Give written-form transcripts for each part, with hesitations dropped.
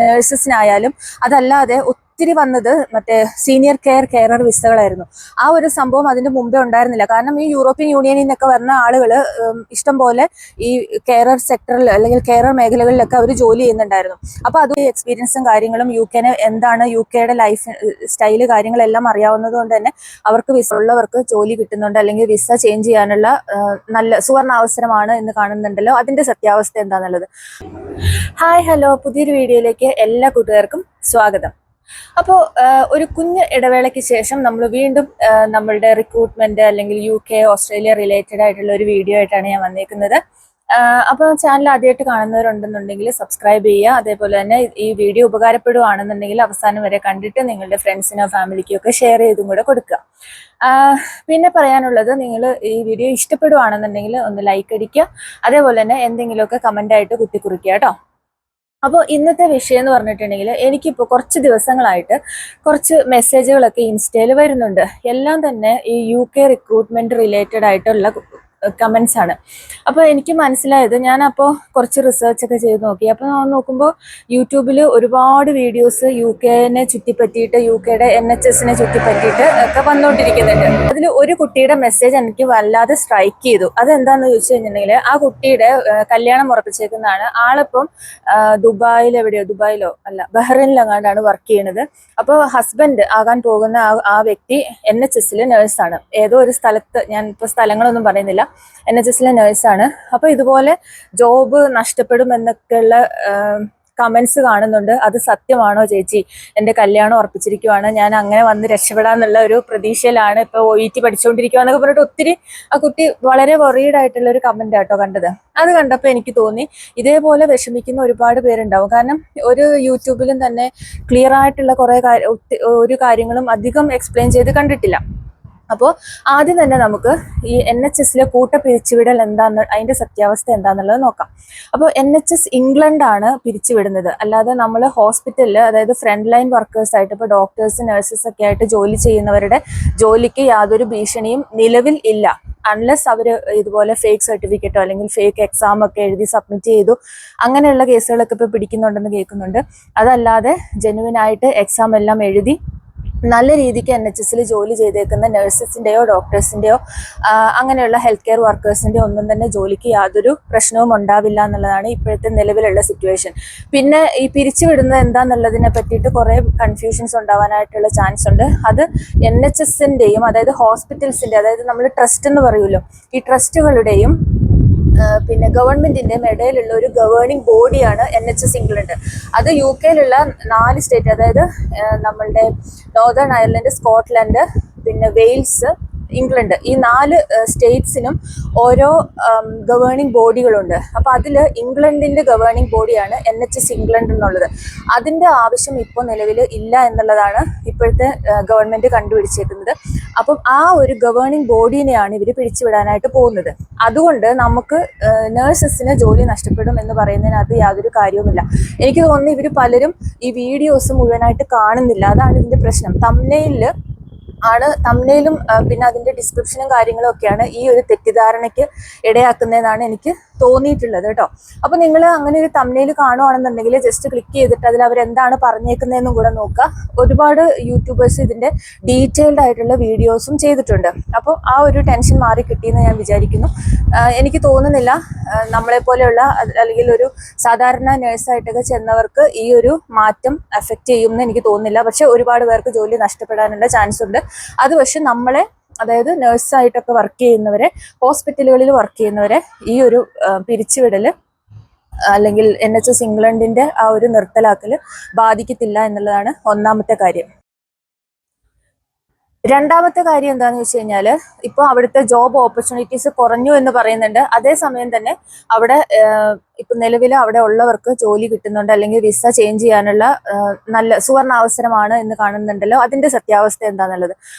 നേഴ്സസിനായാലും അതല്ലാതെ ഒത്തിരി വന്നത് മറ്റേ സീനിയർ കെയറർ വിസകളായിരുന്നു. ആ ഒരു സംഭവം അതിന്റെ മുമ്പേ ഉണ്ടായിരുന്നില്ല. കാരണം ഈ യൂറോപ്യൻ യൂണിയനിൽ നിന്നൊക്കെ വരുന്ന ആളുകൾ ഇഷ്ടം പോലെ ഈ കെയറർ സെക്ടറിൽ അല്ലെങ്കിൽ കെയറർ മേഖലകളിലൊക്കെ അവർ ജോലി ചെയ്യുന്നുണ്ടായിരുന്നു. അപ്പോൾ അത് എക്സ്പീരിയൻസും കാര്യങ്ങളും എന്താണ് യു കെയുടെ ലൈഫ് സ്റ്റൈല് കാര്യങ്ങളെല്ലാം അറിയാവുന്നത് കൊണ്ട് തന്നെ അവർക്ക് വിസ ഉള്ളവർക്ക് ജോലി കിട്ടുന്നുണ്ട്, അല്ലെങ്കിൽ വിസ ചേഞ്ച് ചെയ്യാനുള്ള നല്ല സുവർണ അവസരമാണ് എന്ന് കാണുന്നുണ്ടല്ലോ. അതിന്റെ സത്യാവസ്ഥ എന്താണെന്നുള്ളത്. ഹായ്, ഹലോ, പുതിയൊരു വീഡിയോയിലേക്ക് എല്ലാ കൂട്ടുകാർക്കും സ്വാഗതം. അപ്പോൾ ഒരു കുഞ്ഞ് ഇടവേളയ്ക്ക് ശേഷം നമ്മൾ വീണ്ടും നമ്മളുടെ റിക്രൂട്ട്മെന്റ് അല്ലെങ്കിൽ UK ഓസ്ട്രേലിയ റിലേറ്റഡ് ആയിട്ടുള്ള ഒരു വീഡിയോ ആയിട്ടാണ് ഞാൻ വന്നേക്കുന്നത്. അപ്പോൾ ചാനൽ ആദ്യമായിട്ട് കാണുന്നവരുണ്ടെന്നുണ്ടെങ്കിൽ സബ്സ്ക്രൈബ് ചെയ്യുക. അതേപോലെ തന്നെ ഈ വീഡിയോ ഉപകാരപ്പെടുകയാണെന്നുണ്ടെങ്കിൽ അവസാനം വരെ കണ്ടിട്ട് നിങ്ങളുടെ ഫ്രണ്ട്സിനോ ഫാമിലിക്കോ ഒക്കെ ഷെയർ ചെയ്തും കൂടെ കൊടുക്കുക. പിന്നെ പറയാനുള്ളത്, നിങ്ങൾ ഈ വീഡിയോ ഇഷ്ടപ്പെടുകയാണെന്നുണ്ടെങ്കിൽ ഒന്ന് ലൈക്ക് അടിക്കുക. അതേപോലെ തന്നെ എന്തെങ്കിലുമൊക്കെ കമൻ്റായിട്ട് കുത്തിക്കുറിക്കുക കേട്ടോ. അപ്പോൾ ഇന്നത്തെ വിഷയം എന്ന് പറഞ്ഞിട്ടുണ്ടെങ്കിൽ, എനിക്കിപ്പോൾ കുറച്ച് ദിവസങ്ങളായിട്ട് കുറച്ച് മെസ്സേജുകളൊക്കെ ഇൻസ്റ്റയിൽ വരുന്നുണ്ട്. എല്ലാം തന്നെ ഈ UK റിക്രൂട്ട്മെന്റ് റിലേറ്റഡ് ആയിട്ടുള്ള കമൻസ് ആണ്. അപ്പോൾ എനിക്ക് മനസ്സിലായത്, ഞാനപ്പോൾ കുറച്ച് റിസർച്ച് ഒക്കെ ചെയ്ത് നോക്കി. അപ്പോൾ നോക്കുമ്പോൾ യൂട്യൂബിൽ ഒരുപാട് വീഡിയോസ് UKനെ ചുറ്റിപ്പറ്റിയിട്ട് UKയുടെ NHSനെ ചുറ്റിപ്പറ്റിയിട്ട് ഒക്കെ വന്നുകൊണ്ടിരിക്കുന്നുണ്ട്. അതിൽ ഒരു കുട്ടിയുടെ മെസ്സേജ് എനിക്ക് വല്ലാതെ സ്ട്രൈക്ക് ചെയ്തു. അതെന്താണെന്ന് ചോദിച്ചു കഴിഞ്ഞിട്ടുണ്ടെങ്കിൽ, ആ കുട്ടിയുടെ കല്യാണം ഉറപ്പിച്ചേക്കുന്നതാണ്. ആളിപ്പം ദുബായിലോ അല്ല ബഹ്റൈനിലെങ്ങാണ്ടാണ് വർക്ക് ചെയ്യുന്നത്. അപ്പോൾ ഹസ്ബൻഡ് ആകാൻ പോകുന്ന ആ വ്യക്തി NHSലെ നേഴ്സാണ്. ഏതോ ഒരു സ്ഥലത്ത്, ഞാൻ ഇപ്പോൾ സ്ഥലങ്ങളൊന്നും പറയുന്നില്ല, NHSലെ നേഴ്സാണ്. അപ്പോൾ ഇതുപോലെ ജോബ് നഷ്ടപ്പെടും എന്നൊക്കെയുള്ള കമൻസ് കാണുന്നുണ്ട്. അത് സത്യമാണോ ചേച്ചി? എൻ്റെ കല്യാണം ഉറപ്പിച്ചിരിക്കുവാണ്, ഞാൻ അങ്ങനെ വന്ന് രക്ഷപ്പെടാന്നുള്ള ഒരു പ്രതീക്ഷയിലാണ്, ഇപ്പോൾ OET പഠിച്ചുകൊണ്ടിരിക്കുകയെന്നൊക്കെ പറഞ്ഞിട്ട് ഒത്തിരി ആ കുട്ടി വളരെ വറീഡ് ആയിട്ടുള്ള ഒരു കമൻ്റ് ആട്ടോ കണ്ടത്. അത് കണ്ടപ്പോൾ എനിക്ക് തോന്നി, ഇതേപോലെ വിഷമിക്കുന്ന ഒരുപാട് പേരുണ്ടാവും. കാരണം ഒരു യൂട്യൂബിലും തന്നെ ക്ലിയർ ആയിട്ടുള്ള ഒരു കാര്യങ്ങളും അധികം എക്സ്പ്ലെയിൻ ചെയ്ത് കണ്ടിട്ടില്ല. അപ്പോൾ ആദ്യം തന്നെ നമുക്ക് ഈ NHSലെ പിരിച്ചുവിടൽ എന്താന്ന്, അതിന്റെ സത്യാവസ്ഥ എന്താണെന്നുള്ളത് നോക്കാം. അപ്പോൾ NHS ഇംഗ്ലണ്ടാണ് പിരിച്ചുവിടുന്നത്. അല്ലാതെ നമ്മൾ ഹോസ്പിറ്റലിൽ, അതായത് ഫ്രണ്ട് ലൈൻ വർക്കേഴ്സ് ആയിട്ട്, ഇപ്പോൾ ഡോക്ടേഴ്സ് നഴ്സസ് ഒക്കെ ആയിട്ട് ജോലി ചെയ്യുന്നവരുടെ ജോലിക്ക് യാതൊരു ഭീഷണിയും നിലവിൽ ഇല്ല. അൺലെസ് അവർ ഇതുപോലെ ഫേക്ക് സർട്ടിഫിക്കറ്റോ അല്ലെങ്കിൽ ഫേക്ക് എക്സാം ഒക്കെ എഴുതി സബ്മിറ്റ് ചെയ്തു, അങ്ങനെയുള്ള കേസുകളൊക്കെ ഇപ്പോൾ പിടിക്കുന്നുണ്ടെന്ന് കേൾക്കുന്നുണ്ട്. അതല്ലാതെ ജെന്യുവിൻ ആയിട്ട് എക്സാം എല്ലാം എഴുതി നല്ല രീതിക്ക് NHSൽ ജോലി ചെയ്തേക്കുന്ന നഴ്സസിൻ്റെയോ ഡോക്ടേഴ്സിൻ്റെയോ അങ്ങനെയുള്ള ഹെൽത്ത് കെയർ വർക്കേഴ്സിൻ്റെയോ ഒന്നും തന്നെ ജോലിക്ക് യാതൊരു പ്രശ്നവും ഉണ്ടാവില്ല എന്നുള്ളതാണ് ഇപ്പോഴത്തെ നിലവിലുള്ള സിറ്റുവേഷൻ. പിന്നെ ഈ പിരിച്ചുവിടുന്നത് എന്താണെന്നുള്ളതിനെ പറ്റിയിട്ട് കുറേ കൺഫ്യൂഷൻസ് ഉണ്ടാവാനായിട്ടുള്ള ചാൻസ് ഉണ്ട്. അത് NHSൻ്റെയും അതായത് ഹോസ്പിറ്റൽസിൻ്റെ, അതായത് നമ്മൾ ട്രസ്റ്റ് എന്ന് പറയുമല്ലോ, ഈ ട്രസ്റ്റുകളുടെയും പിന്നെ ഗവൺമെന്റിന്റെയും ഇടയിലുള്ള ഒരു ഗവേണിംഗ് ബോഡിയാണ് NHS ഇംഗ്ലണ്ട്. അത് UKയിലുള്ള 4 സ്റ്റേറ്റ്, അതായത് നമ്മളുടെ നോർത്തേൺ അയർലൻഡ്, സ്കോട്ട്ലൻഡ്, പിന്നെ വെയിൽസ്, ഇംഗ്ലണ്ട്, ഈ 4 സ്റ്റേറ്റ്സിനും ഓരോ ഗവേണിംഗ് ബോഡികളുണ്ട്. അപ്പോൾ അതിൽ ഇംഗ്ലണ്ടിന്റെ ഗവേണിംഗ് ബോഡിയാണ് NHS ഇംഗ്ലണ്ട് എന്നുള്ളത്. അതിന്റെ ആവശ്യം ഇപ്പോൾ നിലവിൽ ഇല്ല എന്നുള്ളതാണ് ഇപ്പോഴത്തെ ഗവൺമെന്റ് കണ്ടുപിടിച്ചേക്കുന്നത്. അപ്പം ആ ഒരു ഗവേണിംഗ് ബോഡീനെയാണ് ഇവർ പിരിച്ചുവിടാനായിട്ട് പോകുന്നത്. അതുകൊണ്ട് നമുക്ക് നേഴ്സസിന് ജോലി നഷ്ടപ്പെടും എന്ന് പറയുന്നതിനകത്ത് യാതൊരു കാര്യവുമില്ല. എനിക്ക് തോന്നുന്നു ഇവർ പലരും ഈ വീഡിയോസ് മുഴുവനായിട്ട് കാണുന്നില്ല. അതാണ് ഇതിന്റെ പ്രശ്നം. തംബ്നെയിലും പിന്നെ അതിന്റെ ഡിസ്ക്രിപ്ഷനും കാര്യങ്ങളും ഒക്കെയാണ് ഈ ഒരു തെറ്റിദ്ധാരണയ്ക്ക് ഇടയാക്കുന്നതെന്നാണ് എനിക്ക് തോന്നിയിട്ടുള്ളത് കേട്ടോ. അപ്പൊ നിങ്ങൾ അങ്ങനെ ഒരു തംബ്നെയിൽ കാണുവാണെന്നുണ്ടെങ്കിൽ ജസ്റ്റ് ക്ലിക്ക് ചെയ്തിട്ട് അതിൽ അവരെന്താണ് പറഞ്ഞേക്കുന്നതെന്നും കൂടെ നോക്കുക. ഒരുപാട് യൂട്യൂബേഴ്സ് ഇതിന്റെ ഡീറ്റെയിൽഡ് ആയിട്ടുള്ള വീഡിയോസും ചെയ്തിട്ടുണ്ട്. അപ്പോൾ ആ ഒരു ടെൻഷൻ മാറി കിട്ടിയെന്ന് ഞാൻ വിചാരിക്കുന്നു. എനിക്ക് തോന്നുന്നില്ല നമ്മളെ പോലെയുള്ള അല്ലെങ്കിൽ ഒരു സാധാരണ നേഴ്സായിട്ടൊക്കെ ചെന്നവർക്ക് ഈ ഒരു മാറ്റം അഫക്റ്റ് ചെയ്യുമെന്ന് എനിക്ക് തോന്നുന്നില്ല. പക്ഷെ ഒരുപാട് പേർക്ക് ജോലി നഷ്ടപ്പെടാനുള്ള ചാൻസ് ഉണ്ട്. അത് പക്ഷെ നമ്മളെ, അതായത് നഴ്സായിട്ടൊക്കെ വർക്ക് ചെയ്യുന്നവരെ, ഹോസ്പിറ്റലുകളിൽ വർക്ക് ചെയ്യുന്നവരെ ഈ ഒരു പിരിച്ചുവിടല് അല്ലെങ്കിൽ NHS ഇംഗ്ലണ്ടിന്റെ ആ ഒരു നിർത്തലാക്കൽ ബാധിക്കത്തില്ല എന്നുള്ളതാണ് ഒന്നാമത്തെ കാര്യം. രണ്ടാമത്തെ കാര്യം എന്താണെന്ന് വെച്ച് കഴിഞ്ഞാൽ, ഇപ്പോൾ അവിടുത്തെ ജോബ് ഓപ്പർച്യൂണിറ്റീസ് കുറഞ്ഞു എന്ന് പറയുന്നുണ്ട്. അതേസമയം തന്നെ അവിടെ ഇപ്പൊ നിലവിൽ അവിടെ ഉള്ളവർക്ക് ജോലി കിട്ടുന്നുണ്ട്, അല്ലെങ്കിൽ വിസ ചേഞ്ച് ചെയ്യാനുള്ള നല്ല സുവർണ അവസരമാണ് എന്ന് കാണുന്നുണ്ടല്ലോ. അതിന്റെ സത്യാവസ്ഥ എന്താണെന്നുള്ളത്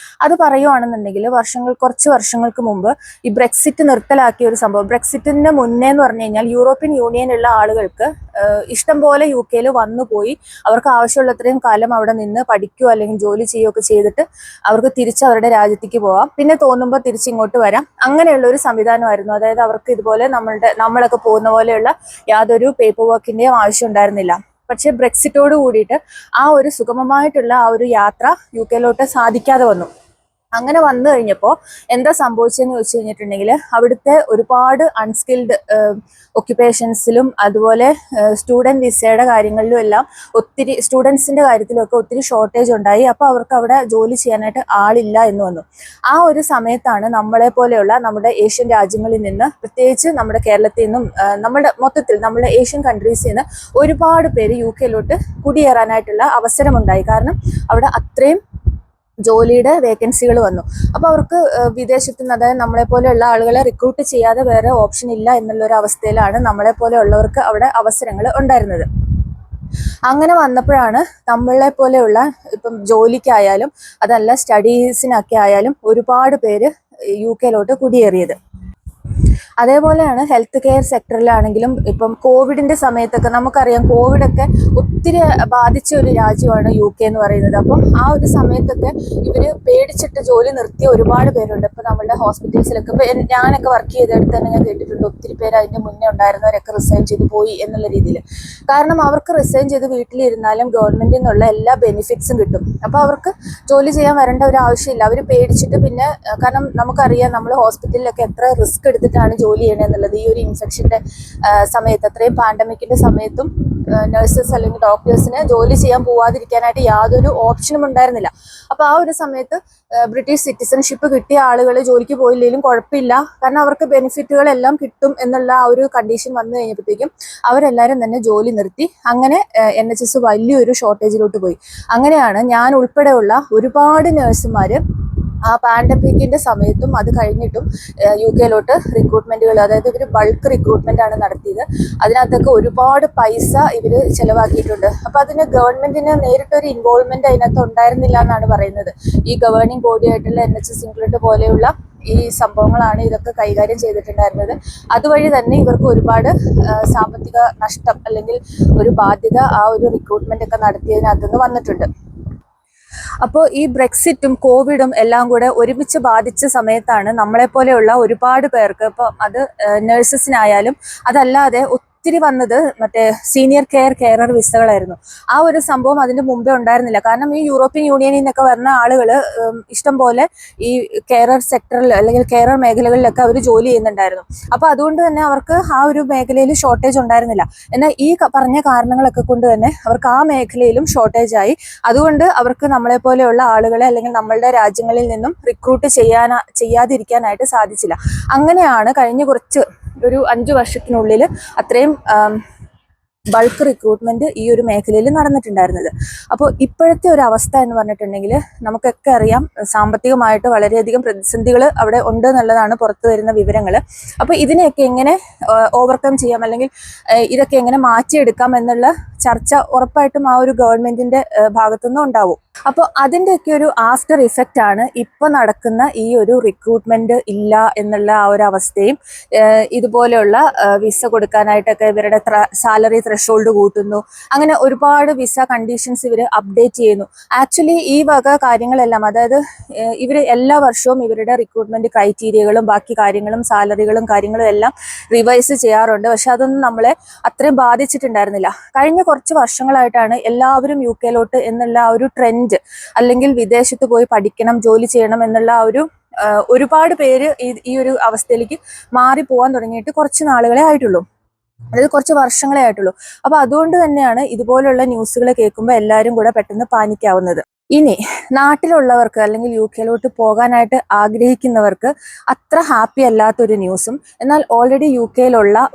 അത് പറയുവാണെന്നുണ്ടെങ്കിൽ, കുറച്ച് വർഷങ്ങൾക്ക് മുമ്പ് ഈ ബ്രെക്സിറ്റ് നിർത്തലാക്കിയ ഒരു സംഭവം. ബ്രെക്സിറ്റിന് മുന്നേ എന്ന് പറഞ്ഞു കഴിഞ്ഞാൽ യൂറോപ്യൻ യൂണിയനുള്ള ആളുകൾക്ക് ഇഷ്ടം പോലെ UKയിൽ വന്നുപോയി അവർക്ക് ആവശ്യമുള്ളത്രയും കാലം അവിടെ നിന്ന് പഠിക്കുകയോ അല്ലെങ്കിൽ ജോലി ചെയ്യുകയൊക്കെ ചെയ്തിട്ട് അവർക്ക് തിരിച്ച് അവരുടെ രാജ്യത്തേക്ക് പോവാം. പിന്നെ തോന്നുമ്പോൾ തിരിച്ചിങ്ങോട്ട് വരാം. അങ്ങനെയുള്ള ഒരു സംവിധാനമായിരുന്നു. അതായത് അവർക്ക് ഇതുപോലെ നമ്മളൊക്കെ പോകുന്ന പോലെയുള്ള യാതൊരു പേപ്പർ വർക്കിന്റെയും ആവശ്യം ഉണ്ടായിരുന്നില്ല. പക്ഷേ ബ്രെക്സിറ്റോട് കൂടിയിട്ട് ആ ഒരു സുഗമമായിട്ടുള്ള ആ ഒരു യാത്ര UK സാധിക്കാതെ വന്നു. അങ്ങനെ വന്നു കഴിഞ്ഞപ്പോൾ എന്താ സംഭവിച്ചതെന്ന് ചോദിച്ചു കഴിഞ്ഞിട്ടുണ്ടെങ്കിൽ അവിടുത്തെ ഒരുപാട് അൺസ്കിൽഡ് ഒക്യുപ്പേഷൻസിലും അതുപോലെ സ്റ്റുഡൻറ് വിസയുടെ കാര്യങ്ങളിലും എല്ലാം ഒത്തിരി സ്റ്റുഡൻസിൻ്റെ കാര്യത്തിലൊക്കെ ഒത്തിരി ഷോർട്ടേജ് ഉണ്ടായി. അപ്പോൾ അവർക്ക് അവിടെ ജോലി ചെയ്യാനായിട്ട് ആളില്ല എന്ന് വന്നു. ആ ഒരു സമയത്താണ് നമ്മളെ പോലെയുള്ള നമ്മുടെ ഏഷ്യൻ രാജ്യങ്ങളിൽ നിന്ന്, പ്രത്യേകിച്ച് നമ്മുടെ കേരളത്തിൽ നിന്നും നമ്മുടെ മൊത്തത്തിൽ നമ്മുടെ ഏഷ്യൻ കൺട്രീസിൽ നിന്ന് ഒരുപാട് പേര് UK കുടിയേറാനായിട്ടുള്ള അവസരമുണ്ടായി. കാരണം അവിടെ അത്രയും ജോലിയുടെ വേക്കൻസികൾ വന്നു. അപ്പോൾ അവർക്ക് വിദേശത്ത് നിന്ന്, അതായത് നമ്മളെ പോലെയുള്ള ആളുകളെ റിക്രൂട്ട് ചെയ്യാതെ വേറെ ഓപ്ഷൻ ഇല്ല എന്നുള്ളൊരു അവസ്ഥയിലാണ് നമ്മളെ പോലെയുള്ളവർക്ക് അവിടെ അവസരങ്ങൾ ഉണ്ടായിരുന്നത്. അങ്ങനെ വന്നപ്പോഴാണ് നമ്മളെ പോലെയുള്ള ഇപ്പം ജോലിക്കായാലും അതല്ല സ്റ്റഡീസിനൊക്കെ ആയാലും ഒരുപാട് പേര് UK കുടിയേറിയത്. അതേപോലെയാണ് ഹെൽത്ത് കെയർ സെക്ടറിലാണെങ്കിലും ഇപ്പം കോവിഡിൻ്റെ സമയത്തൊക്കെ നമുക്കറിയാം, കോവിഡൊക്കെ ഒത്തിരി ബാധിച്ച ഒരു രാജ്യമാണ് UK എന്ന് പറയുന്നത്. അപ്പം ആ ഒരു സമയത്തൊക്കെ ഇവർ പേടിച്ചിട്ട് ജോലി നിർത്തിയ ഒരുപാട് പേരുണ്ട്. ഇപ്പോൾ നമ്മളുടെ ഹോസ്പിറ്റൽസിലൊക്കെ, ഇപ്പോൾ ഞാനൊക്കെ വർക്ക് ചെയ്തെടുത്ത് തന്നെ ഞാൻ കേട്ടിട്ടുണ്ട് ഒത്തിരി പേര് അതിൻ്റെ മുന്നേ ഉണ്ടായിരുന്നവരൊക്കെ റിസൈൻ ചെയ്ത് പോയി എന്നുള്ള രീതിയിൽ. കാരണം അവർക്ക് റിസൈൻ ചെയ്ത് വീട്ടിലിരുന്നാലും ഗവൺമെൻറ്റിൽ നിന്നുള്ള എല്ലാ ബെനിഫിറ്റ്സും കിട്ടും. അപ്പോൾ അവർക്ക് ജോലി ചെയ്യാൻ വരേണ്ട ഒരു ആവശ്യമില്ല. അവർ പേടിച്ചിട്ട് പിന്നെ, കാരണം നമുക്കറിയാം നമ്മൾ ഹോസ്പിറ്റലിലൊക്കെ എത്ര റിസ്ക് എടുത്തിട്ടാണ് ജോലി ചെയ്യണമെന്നുള്ളത്. ഈ ഒരു ഇൻഫെക്ഷൻ്റെ സമയത്ത്, അത്രയും പാൻഡമിക്കിൻ്റെ സമയത്തും നഴ്സസ് അല്ലെങ്കിൽ ഡോക്ടേഴ്സിന് ജോലി ചെയ്യാൻ പോവാതിരിക്കാനായിട്ട് യാതൊരു ഓപ്ഷനും ഉണ്ടായിരുന്നില്ല. അപ്പോൾ ആ ഒരു സമയത്ത് ബ്രിട്ടീഷ് സിറ്റിസൺഷിപ്പ് കിട്ടിയ ആളുകൾ ജോലിക്ക് പോയില്ലെങ്കിലും കുഴപ്പമില്ല, കാരണം അവർക്ക് ബെനിഫിറ്റുകളെല്ലാം കിട്ടും എന്നുള്ള ആ ഒരു കണ്ടീഷൻ വന്നു കഴിഞ്ഞപ്പോഴത്തേക്കും അവരെല്ലാവരും തന്നെ ജോലി നിർത്തി. അങ്ങനെ NHS വലിയൊരു ഷോർട്ടേജിലോട്ട് പോയി. അങ്ങനെയാണ് ഞാൻ ഉൾപ്പെടെയുള്ള ഒരുപാട് നഴ്സുമാർ ആ പാൻഡമിക്കിൻ്റെ സമയത്തും അത് കഴിഞ്ഞിട്ടും UK റിക്രൂട്ട്മെൻറ്റുകൾ, അതായത് ഇവർ ബൾക്ക് റിക്രൂട്ട്മെൻ്റ് ആണ് നടത്തിയത്. അതിനകത്തൊക്കെ ഒരുപാട് പൈസ ഇവർ ചിലവാക്കിയിട്ടുണ്ട്. അപ്പോൾ അതിന് ഗവൺമെൻറ്റിന് നേരിട്ടൊരു ഇൻവോൾവ്മെൻറ്റ് അതിനകത്ത് ഉണ്ടായിരുന്നില്ല എന്നാണ് പറയുന്നത്. ഈ ഗവേണിംഗ് ബോഡി ആയിട്ടുള്ള NHS ഇംഗ്ലണ്ട് പോലെയുള്ള ഈ സംഭവങ്ങളാണ് ഇതൊക്കെ കൈകാര്യം ചെയ്തിട്ടുണ്ടായിരുന്നത്. അതുവഴി തന്നെ ഇവർക്ക് ഒരുപാട് സാമ്പത്തിക നഷ്ടം അല്ലെങ്കിൽ ഒരു ബാധ്യത ആ ഒരു റിക്രൂട്ട്മെൻ്റ് ഒക്കെ നടത്തിയതിനകത്തുനിന്ന് വന്നിട്ടുണ്ട്. അപ്പോൾ ഈ ബ്രെക്സിറ്റും കോവിഡും എല്ലാം കൂടെ ഒരുമിച്ച് ബാധിച്ച സമയത്താണ് നമ്മളെപ്പോലെയുള്ള ഒരുപാട് പേർക്ക്, ഇപ്പോൾ അത് നഴ്സസിനായാലും അതല്ലാതെ ഒത്തിരി വന്നത് മറ്റേ സീനിയർ കെയറർ വിസകളായിരുന്നു. ആ ഒരു സംഭവം അതിൻ്റെ മുമ്പേ ഉണ്ടായിരുന്നില്ല. കാരണം ഈ യൂറോപ്യൻ യൂണിയനിൽ നിന്നൊക്കെ വരുന്ന ആളുകൾ ഇഷ്ടം പോലെ ഈ കെയറർ സെക്ടറിൽ അല്ലെങ്കിൽ കെയറർ മേഖലകളിലൊക്കെ അവർ ജോലി ചെയ്യുന്നുണ്ടായിരുന്നു. അപ്പോൾ അതുകൊണ്ട് തന്നെ അവർക്ക് ആ ഒരു മേഖലയിൽ ഷോർട്ടേജ് ഉണ്ടായിരുന്നില്ല. എന്നാൽ ഈ പറഞ്ഞ കാരണങ്ങളൊക്കെ കൊണ്ട് തന്നെ അവർക്ക് ആ മേഖലയിലും ഷോർട്ടേജ് ആയി. അതുകൊണ്ട് അവർക്ക് നമ്മളെപ്പോലെയുള്ള ആളുകളെ അല്ലെങ്കിൽ നമ്മളുടെ രാജ്യങ്ങളിൽ നിന്നും റിക്രൂട്ട് ചെയ്യാതിരിക്കാനായിട്ട് സാധിച്ചില്ല. അങ്ങനെയാണ് കഴിഞ്ഞ ഒരു 5 വർഷത്തിനുള്ളിൽ അത്രയും ബൾക്ക് റിക്രൂട്ട്മെന്റ് ഈ ഒരു മേഖലയിൽ നടന്നിട്ടുണ്ടായിരുന്നത്. അപ്പോൾ ഇപ്പോഴത്തെ ഒരു അവസ്ഥ എന്ന് പറഞ്ഞിട്ടുണ്ടെങ്കിൽ നമുക്കൊക്കെ അറിയാം, സാമ്പത്തികമായിട്ട് വളരെയധികം പ്രതിസന്ധികൾ അവിടെ ഉണ്ട് എന്നുള്ളതാണ് പുറത്തു വരുന്ന വിവരങ്ങൾ. അപ്പോൾ ഇതിനെയൊക്കെ എങ്ങനെ ഓവർകം ചെയ്യാം അല്ലെങ്കിൽ ഇതൊക്കെ എങ്ങനെ മാറ്റിയെടുക്കാം എന്നുള്ള ചർച്ച ഉറപ്പായിട്ടും ആ ഒരു ഗവൺമെന്റിന്റെ ഭാഗത്തുനിന്നും ഉണ്ടാവും. അപ്പോൾ അതിൻ്റെയൊക്കെ ഒരു ആഫ്റ്റർ ഇഫക്റ്റ് ആണ് ഇപ്പോൾ നടക്കുന്ന ഈ ഒരു റിക്രൂട്ട്മെന്റ് ഇല്ല എന്നുള്ള ആ ഒരു അവസ്ഥയും, ഇതുപോലെയുള്ള വിസ കൊടുക്കാനായിട്ടൊക്കെ ഇവരുടെ സാലറി ത്രഷോൾഡ് കൂട്ടുന്നു, അങ്ങനെ ഒരുപാട് വിസ കണ്ടീഷൻസ് ഇവർ അപ്ഡേറ്റ് ചെയ്യുന്നു. ആക്ച്വലി ഈ വക കാര്യങ്ങളെല്ലാം, അതായത് ഇവർ എല്ലാ വർഷവും ഇവരുടെ റിക്രൂട്ട്മെന്റ് ക്രൈറ്റീരിയകളും ബാക്കി കാര്യങ്ങളും സാലറികളും കാര്യങ്ങളും എല്ലാം റിവൈസ് ചെയ്യാറുണ്ട്. പക്ഷെ അതൊന്നും നമ്മളെ അത്രയും ബാധിച്ചിട്ടുണ്ടായിരുന്നില്ല. കഴിഞ്ഞ കുറച്ച് വർഷങ്ങളായിട്ടാണ് എല്ലാവരും UK എന്നുള്ള ആ ഒരു ട്രെൻഡ്, അല്ലെങ്കിൽ വിദേശത്ത് പോയി പഠിക്കണം ജോലി ചെയ്യണം എന്നുള്ള ആ ഒരു ഒരുപാട് പേര് ഈ ഒരു അവസ്ഥയിലേക്ക് മാറിപ്പോവാൻ തുടങ്ങിയിട്ട് കുറച്ച് നാളുകളെ ആയിട്ടുള്ളൂ, അതായത് കുറച്ച് വർഷങ്ങളെ ആയിട്ടുള്ളൂ. അപ്പോൾ അതുകൊണ്ട് തന്നെയാണ് ഇതുപോലുള്ള ന്യൂസുകൾ കേൾക്കുമ്പോൾ എല്ലാവരും കൂടെ പെട്ടെന്ന് പാനിക്കാവുന്നത്. ഇനി നാട്ടിലുള്ളവർക്ക് അല്ലെങ്കിൽ UK പോകാനായിട്ട് ആഗ്രഹിക്കുന്നവർക്ക് അത്ര ഹാപ്പി അല്ലാത്തൊരു ന്യൂസും, എന്നാൽ ഓൾറെഡി UK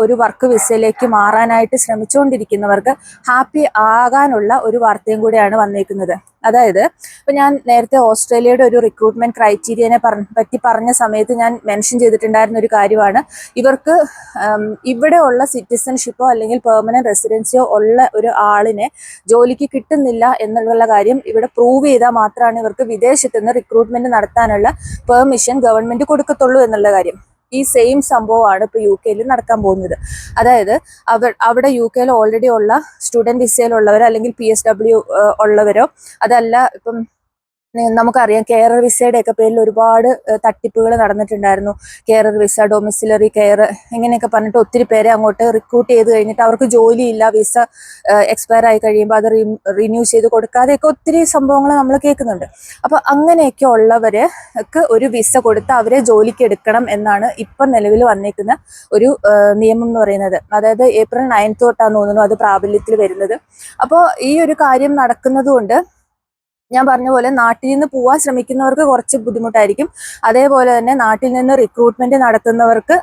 ഒരു വർക്ക് വിസയിലേക്ക് മാറാനായിട്ട് ശ്രമിച്ചുകൊണ്ടിരിക്കുന്നവർക്ക് ഹാപ്പി ആകാനുള്ള ഒരു വാർത്തയും കൂടെയാണ് വന്നേക്കുന്നത്. അതായത് ഇപ്പം ഞാൻ നേരത്തെ ഓസ്ട്രേലിയയുടെ ഒരു റിക്രൂട്ട്മെന്റ് ക്രൈറ്റീരിയനെ പറ്റി പറഞ്ഞ സമയത്ത് ഞാൻ മെൻഷൻ ചെയ്തിട്ടുണ്ടായിരുന്ന ഒരു കാര്യമാണ്, ഇവർക്ക് ഇവിടെ ഉള്ള സിറ്റിസൺഷിപ്പോ അല്ലെങ്കിൽ പെർമനന്റ് റെസിഡൻസിയോ ഉള്ള ഒരു ആളിനെ ജോലിക്ക് കിട്ടുന്നില്ല എന്നുള്ള കാര്യം ഇവിടെ പ്രൂവ് ചെയ്താൽ മാത്രമാണ് ഇവർക്ക് വിദേശത്ത് നിന്ന് റിക്രൂട്ട്മെന്റ് നടത്താനുള്ള പെർമിഷൻ ഗവൺമെന്റ് കൊടുക്കത്തുള്ളൂ എന്നുള്ള കാര്യം. ഈ സെയിം സംഭവമാണ് ഇപ്പോൾ UK നടക്കാൻ പോകുന്നത്. അതായത് അവിടെ UK ഓൾറെഡി ഉള്ള സ്റ്റുഡൻറ് വിസയിലുള്ളവരോ അല്ലെങ്കിൽ PSW ഉള്ളവരോ, അതല്ല ഇപ്പം നമുക്കറിയാം കെയറർ വിസയുടെ ഒക്കെ പേരിൽ ഒരുപാട് തട്ടിപ്പുകൾ നടന്നിട്ടുണ്ടായിരുന്നു. കെയറർ വിസ, ഡൊമിസിലറി കെയർ, ഇങ്ങനെയൊക്കെ പറഞ്ഞിട്ട് ഒത്തിരി പേരെ അങ്ങോട്ട് റിക്രൂട്ട് ചെയ്ത് കഴിഞ്ഞിട്ട് അവർക്ക് ജോലിയില്ല, വിസ എക്സ്പയർ ആയി കഴിയുമ്പോൾ അത് റിന്യൂ ചെയ്ത് കൊടുക്കാതെയൊക്കെ ഒത്തിരി സംഭവങ്ങൾ നമ്മൾ കേൾക്കുന്നുണ്ട്. അപ്പോൾ അങ്ങനെയൊക്കെ ഉള്ളവർക്ക് ഒരു വിസ കൊടുത്ത് അവരെ ജോലിക്ക് എടുക്കണം എന്നാണ് ഇപ്പം നിലവിൽ വന്നേക്കുന്ന ഒരു നിയമം എന്ന് പറയുന്നത്. അതായത് April 9 തൊട്ടാന്ന് തോന്നുന്നു അത് പ്രാബല്യത്തിൽ വരുന്നത്. അപ്പോൾ ഈ ഒരു കാര്യം നടക്കുന്നത് കൊണ്ട് ഞാൻ പറഞ്ഞ പോലെ നാട്ടിൽ നിന്ന് പോവാൻ ശ്രമിക്കുന്നവർക്ക് കുറച്ച് ബുദ്ധിമുട്ടായിരിക്കും. അതേപോലെ തന്നെ നാട്ടിൽ നിന്ന് റിക്രൂട്ട്മെന്റ് നടത്തുന്നവർക്ക്,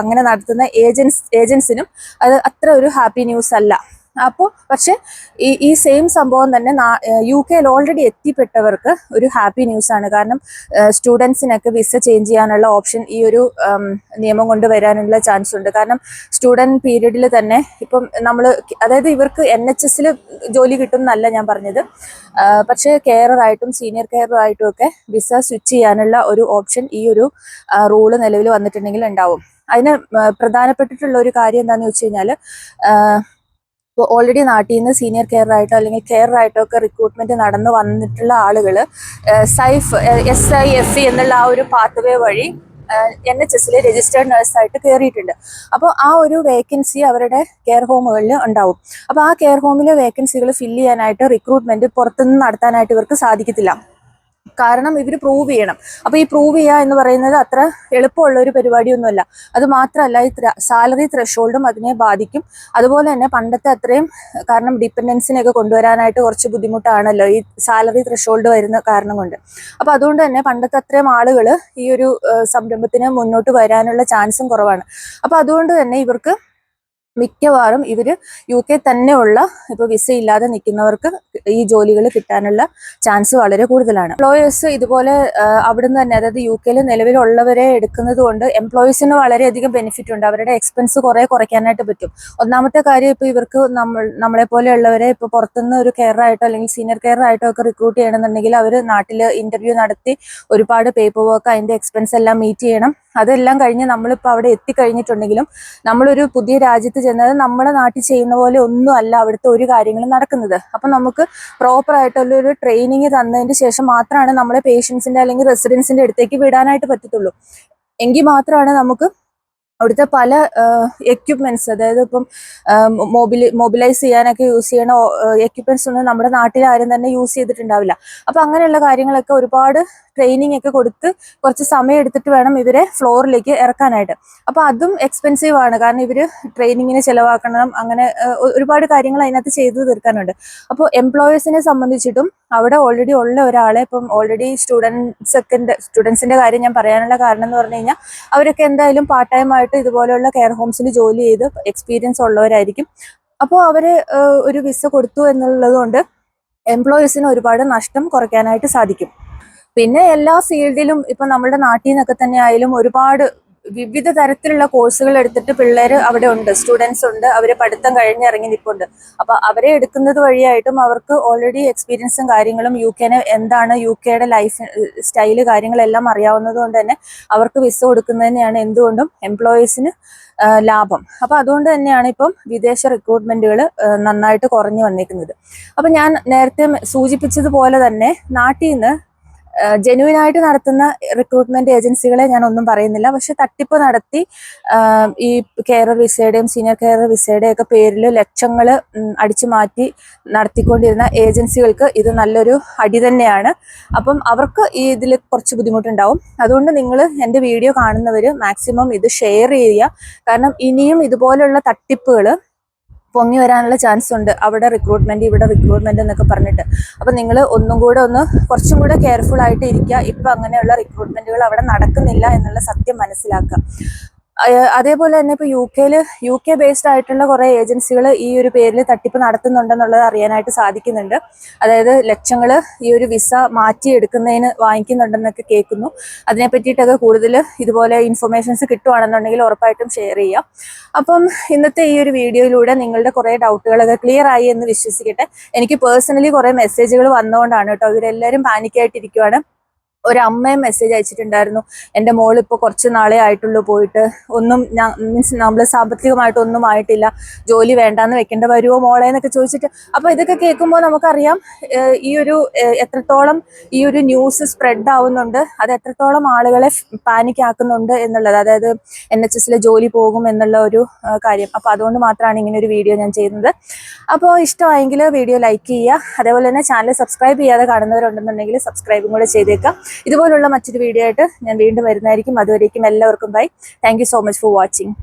അങ്ങനെ നടത്തുന്ന ഏജൻസിനും അത് അത്ര ഒരു ഹാപ്പി ന്യൂസ് അല്ല. അപ്പോൾ പക്ഷെ ഈ സെയിം സംഭവം തന്നെ UK ഓൾറെഡി എത്തിപ്പെട്ടവർക്ക് ഒരു ഹാപ്പി ന്യൂസ് ആണ്. കാരണം സ്റ്റുഡൻസിനൊക്കെ വിസ ചേഞ്ച് ചെയ്യാനുള്ള ഓപ്ഷൻ ഈ ഒരു നിയമം കൊണ്ട് വരാനുള്ള ചാൻസ് ഉണ്ട്. കാരണം സ്റ്റുഡൻറ് പീരീഡിൽ തന്നെ ഇപ്പം നമ്മൾ, അതായത് ഇവർക്ക് NHS ജോലി കിട്ടും എന്നല്ല ഞാൻ പറഞ്ഞത്, പക്ഷേ കെയറായിട്ടും സീനിയർ കെയറായിട്ടും ഒക്കെ വിസ സ്വിച്ച് ചെയ്യാനുള്ള ഒരു ഓപ്ഷൻ ഈ ഒരു റൂള് നിലവിൽ വന്നിട്ടുണ്ടെങ്കിൽ ഉണ്ടാവും. അതിന് പ്രധാനപ്പെട്ടിട്ടുള്ള ഒരു കാര്യം എന്താണെന്ന് വെച്ച് കഴിഞ്ഞാൽ, ഇപ്പോൾ ഓൾറെഡി നാട്ടിൽ നിന്ന് സീനിയർ കെയറായിട്ടോ അല്ലെങ്കിൽ കെയറായിട്ടോ ഒക്കെ റിക്രൂട്ട്മെന്റ് നടന്നു വന്നിട്ടുള്ള ആളുകൾ SIFE എന്നുള്ള ആ ഒരു പാത്വേ വഴി NHS രജിസ്റ്റേർഡ് നഴ്സായിട്ട് കയറിയിട്ടുണ്ട്. അപ്പോൾ ആ ഒരു വേക്കൻസി അവരുടെ കെയർ ഹോമുകളിൽ ഉണ്ടാവും. അപ്പോൾ ആ കെയർ ഹോമിലെ വേക്കൻസികൾ ഫില്ല് ചെയ്യാനായിട്ട് റിക്രൂട്ട്മെന്റ് പുറത്തുനിന്ന് നടത്താനായിട്ട് ഇവർക്ക് സാധിക്കത്തില്ല. കാരണം ഇവർ പ്രൂവ് ചെയ്യണം. അപ്പോൾ ഈ പ്രൂവ് ചെയ്യുക എന്ന് പറയുന്നത് അത്ര എളുപ്പമുള്ള ഒരു പരിപാടിയൊന്നുമല്ല. അത് മാത്രമല്ല ഈ സാലറി ത്രെഷോൾഡും അതിനെ ബാധിക്കും. അതുപോലെ തന്നെ പണ്ടത്തെ അത്രയും, കാരണം ഡിപ്പെൻഡൻസിനെയൊക്കെ കൊണ്ടുവരാനായിട്ട് കുറച്ച് ബുദ്ധിമുട്ടാണല്ലോ ഈ സാലറി ത്രെഷോൾഡ് വരുന്ന കാരണം കൊണ്ട്. അപ്പോൾ അതുകൊണ്ട് തന്നെ പണ്ടത്തെ അത്രയും ആളുകൾ ഈ ഒരു സംരംഭത്തിന് മുന്നോട്ട് വരാനുള്ള ചാൻസും കുറവാണ്. അപ്പോൾ അതുകൊണ്ട് തന്നെ ഇവർക്ക് മിക്കവാറും ഇവര് UK തന്നെ ഉള്ള, ഇപ്പോൾ വിസ ഇല്ലാതെ നിൽക്കുന്നവർക്ക് ഈ ജോലികൾ കിട്ടാനുള്ള ചാൻസ് വളരെ കൂടുതലാണ്. എംപ്ലോയേഴ്സ് ഇതുപോലെ അവിടുന്ന് തന്നെ, അതായത് UK നിലവിലുള്ളവരെ എടുക്കുന്നത് കൊണ്ട് എംപ്ലോയീസിന് വളരെയധികം ബെനിഫിറ്റ് ഉണ്ട്. അവരുടെ എക്സ്പെൻസ് കുറയ്ക്കാനായിട്ട് പറ്റും. ഒന്നാമത്തെ കാര്യം, ഇപ്പോൾ ഇവർക്ക് നമ്മളെ പോലെയുള്ളവരെ ഇപ്പോൾ പുറത്തുനിന്ന് ഒരു കെയറായിട്ടോ അല്ലെങ്കിൽ സീനിയർ കെയറായിട്ടോ ഒക്കെ റിക്രൂട്ട് ചെയ്യണമെന്നുണ്ടെങ്കിൽ അവർ നാട്ടിൽ ഇന്റർവ്യൂ നടത്തി ഒരുപാട് പേപ്പർ വർക്ക്, അതിന്റെ എക്സ്പെൻസ് എല്ലാം മീറ്റ് ചെയ്യണം. അതെല്ലാം കഴിഞ്ഞ് നമ്മളിപ്പോൾ അവിടെ എത്തിക്കഴിഞ്ഞിട്ടുണ്ടെങ്കിലും നമ്മളൊരു പുതിയ രാജ്യത്ത് ചെന്നത് നമ്മുടെ നാട്ടിൽ ചെയ്യുന്ന പോലെ ഒന്നും അല്ല അവിടുത്തെ ഒരു കാര്യങ്ങളും നടക്കുന്നത്. അപ്പം നമുക്ക് പ്രോപ്പർ ആയിട്ടുള്ള ഒരു ട്രെയിനിങ് തന്നതിന് ശേഷം മാത്രമാണ് നമ്മളെ പേഷ്യൻസിന്റെ അല്ലെങ്കിൽ റെസിഡൻസിന്റെ അടുത്തേക്ക് വിടാനായിട്ട് പറ്റത്തുള്ളൂ. എങ്കിൽ മാത്രമാണ് നമുക്ക് അവിടുത്തെ പല എക്യുപ്മെന്റ്സ്, അതായത് ഇപ്പം മൊബിലൈസ് ചെയ്യാനൊക്കെ യൂസ് ചെയ്യണ എക്യുപ്മെന്റ്സ് ഒന്നും നമ്മുടെ നാട്ടിൽ ആരും തന്നെ യൂസ് ചെയ്തിട്ടുണ്ടാവില്ല. അപ്പൊ അങ്ങനെയുള്ള കാര്യങ്ങളൊക്കെ ഒരുപാട് ട്രെയിനിങ് ഒക്കെ കൊടുത്ത് കുറച്ച് സമയം എടുത്തിട്ട് വേണം ഇവരെ ഫ്ലോറിലേക്ക് ഇറക്കാനായിട്ട്. അപ്പൊ അതും എക്സ്പെൻസീവ് ആണ്. കാരണം ഇവര് ട്രെയിനിങ്ങിന് ചെലവാക്കണം, അങ്ങനെ ഒരുപാട് കാര്യങ്ങൾ അതിനകത്ത് ചെയ്തു തീർക്കാനുണ്ട്. അപ്പോൾ എംപ്ലോയേഴ്സിനെ സംബന്ധിച്ചിട്ടും അവിടെ ഓൾറെഡി ഉള്ള ഒരാളെ, ഇപ്പം ഓൾറെഡി സ്റ്റുഡൻസിന്റെ കാര്യം ഞാൻ പറയാനുള്ള കാരണം എന്ന് പറഞ്ഞു കഴിഞ്ഞാൽ അവരൊക്കെ എന്തായാലും പാർട്ട് ടൈം ആയിട്ട് ഇതുപോലെയുള്ള കെയർ ഹോംസിൽ ജോലി ചെയ്ത് എക്സ്പീരിയൻസ് ഉള്ളവരായിരിക്കും. അപ്പോൾ അവര് ഒരു വിസ കൊടുത്തു എന്നുള്ളത് കൊണ്ട് എംപ്ലോയീസിന് ഒരുപാട് നഷ്ടം കുറയ്ക്കാനായിട്ട് സാധിക്കും. പിന്നെ എല്ലാ ഫീൽഡിലും ഇപ്പൊ നമ്മുടെ നാട്ടിൽ നിന്നൊക്കെ തന്നെ ആയാലും ഒരുപാട് വിവിധ തരത്തിലുള്ള കോഴ്സുകൾ എടുത്തിട്ട് പിള്ളേർ അവിടെ ഉണ്ട്, സ്റ്റുഡൻസ് ഉണ്ട്, അവര് പഠിത്തം കഴിഞ്ഞിറങ്ങി നിൽപ്പുണ്ട്. അപ്പൊ അവരെ എടുക്കുന്നത് വഴിയായിട്ടും അവർക്ക് ഓൾറെഡി എക്സ്പീരിയൻസും കാര്യങ്ങളും എന്താണ് UK ലൈഫ് സ്റ്റൈല് കാര്യങ്ങളെല്ലാം അറിയാവുന്നത് കൊണ്ട് തന്നെ അവർക്ക് വിസ കൊടുക്കുന്നതന്നെയാണ് എന്തുകൊണ്ടും എംപ്ലോയീസിന് ലാഭം. അപ്പൊ അതുകൊണ്ട് തന്നെയാണ് ഇപ്പം വിദേശ റിക്രൂട്ട്മെന്റുകൾ നന്നായിട്ട് കുറഞ്ഞു വന്നിരിക്കുന്നത്. അപ്പൊ ഞാൻ നേരത്തെ സൂചിപ്പിച്ചതുപോലെ തന്നെ നാട്ടിൽ നിന്ന് ജെന്യുവൻ ആയിട്ട് നടത്തുന്ന റിക്രൂട്ട്മെന്റ് ഏജൻസികളെ ഞാൻ ഒന്നും പറയുന്നില്ല. പക്ഷെ തട്ടിപ്പ് നടത്തി ഈ കെയറർ വിസയുടെയും സീനിയർ കെയറർ വിസയുടെയും ഒക്കെ പേരിൽ ലക്ഷങ്ങൾ അടിച്ചു മാറ്റി നടത്തിക്കൊണ്ടിരുന്ന ഏജൻസികൾക്ക് ഇത് നല്ലൊരു അടി തന്നെയാണ്. അപ്പം അവർക്ക് ഈ ഇതിൽ കുറച്ച് ബുദ്ധിമുട്ടുണ്ടാവും. അതുകൊണ്ട് നിങ്ങൾ എൻ്റെ വീഡിയോ കാണുന്നവർ മാക്സിമം ഇത് ഷെയർ ചെയ്യുക. കാരണം ഇനിയും ഇതുപോലുള്ള തട്ടിപ്പുകൾ പൊങ്ങി വരാനുള്ള ചാൻസ് ഉണ്ട്. അവിടെ റിക്രൂട്ട്മെന്റ്, ഇവിടെ റിക്രൂട്ട്മെന്റ് എന്നൊക്കെ പറഞ്ഞിട്ട്. അപ്പൊ നിങ്ങൾ കുറച്ചും കൂടെ കെയർഫുൾ ആയിട്ട് ഇരിക്കുക. ഇപ്പൊ അങ്ങനെയുള്ള റിക്രൂട്ട്മെന്റുകൾ അവിടെ നടക്കുന്നില്ല എന്നുള്ള സത്യം മനസ്സിലാക്കുക. അതേപോലെ തന്നെ ഇപ്പൊ UK ബേസ്ഡ് ആയിട്ടുള്ള കുറെ ഏജൻസികൾ ഈ ഒരു പേരിൽ തട്ടിപ്പ് നടത്തുന്നുണ്ടെന്നുള്ളത് അറിയാനായിട്ട് സാധിക്കുന്നുണ്ട്. അതായത് ലക്ഷങ്ങൾ ഈ ഒരു വിസ മാറ്റിയെടുക്കുന്നതിന് വാങ്ങിക്കുന്നുണ്ടെന്നൊക്കെ കേൾക്കുന്നു. അതിനെ പറ്റിയിട്ടൊക്കെ കൂടുതൽ ഇതുപോലെ ഇൻഫർമേഷൻസ് കിട്ടുവാണെന്നുണ്ടെങ്കിൽ ഉറപ്പായിട്ടും ഷെയർ ചെയ്യാം. അപ്പം ഇന്നത്തെ ഈ ഒരു വീഡിയോയിലൂടെ നിങ്ങളുടെ കുറെ ഡൗട്ടുകളൊക്കെ ക്ലിയർ ആയി എന്ന് വിശ്വസിക്കട്ടെ. എനിക്ക് പേഴ്സണലി കുറെ മെസ്സേജുകൾ വന്നുകൊണ്ടാണ് കേട്ടോ, ഇവരെല്ലാവരും പാനിക്കായിട്ടിരിക്കുവാണ്. ഒരു അമ്മയും മെസ്സേജ് അയച്ചിട്ടുണ്ടായിരുന്നു, എൻ്റെ മോൾ ഇപ്പോൾ കുറച്ച് നാളെ ആയിട്ടുള്ളൂ പോയിട്ട്, ഒന്നും മീൻസ് നമ്മൾ സാമ്പത്തികമായിട്ടൊന്നും ആയിട്ടില്ല, ജോലി വേണ്ടാന്ന് വെക്കേണ്ട വരുമോ മോളെ എന്നൊക്കെ ചോദിച്ചിട്ട്. അപ്പോൾ ഇതൊക്കെ കേൾക്കുമ്പോൾ നമുക്കറിയാം ഈ ഒരു എത്രത്തോളം ഈ ഒരു ന്യൂസ് സ്പ്രെഡ് ആവുന്നുണ്ട്, അത് എത്രത്തോളം ആളുകളെ പാനിക് ആക്കുന്നുണ്ട് എന്നുള്ളത്, അതായത് NHS ജോലി പോകും എന്നുള്ള ഒരു കാര്യം. അപ്പോൾ അതുകൊണ്ട് മാത്രമാണ് ഇങ്ങനെ ഒരു വീഡിയോ ഞാൻ ചെയ്യുന്നത്. അപ്പോൾ ഇഷ്ടമായെങ്കിൽ വീഡിയോ ലൈക്ക് ചെയ്യുക, അതേപോലെ തന്നെ ചാനൽ സബ്സ്ക്രൈബ് ചെയ്യാതെ കാണുന്നവരുണ്ടെന്നുണ്ടെങ്കിൽ സബ്സ്ക്രൈബും കൂടെ ചെയ്തേക്കാം. ഇതുപോലുള്ള മറ്റൊരു വീഡിയോ ആയിട്ട് ഞാൻ വീണ്ടും വരുന്നതായിരിക്കും. അതുവരേക്കും എല്ലാവർക്കും bye. Thank you so much for watching.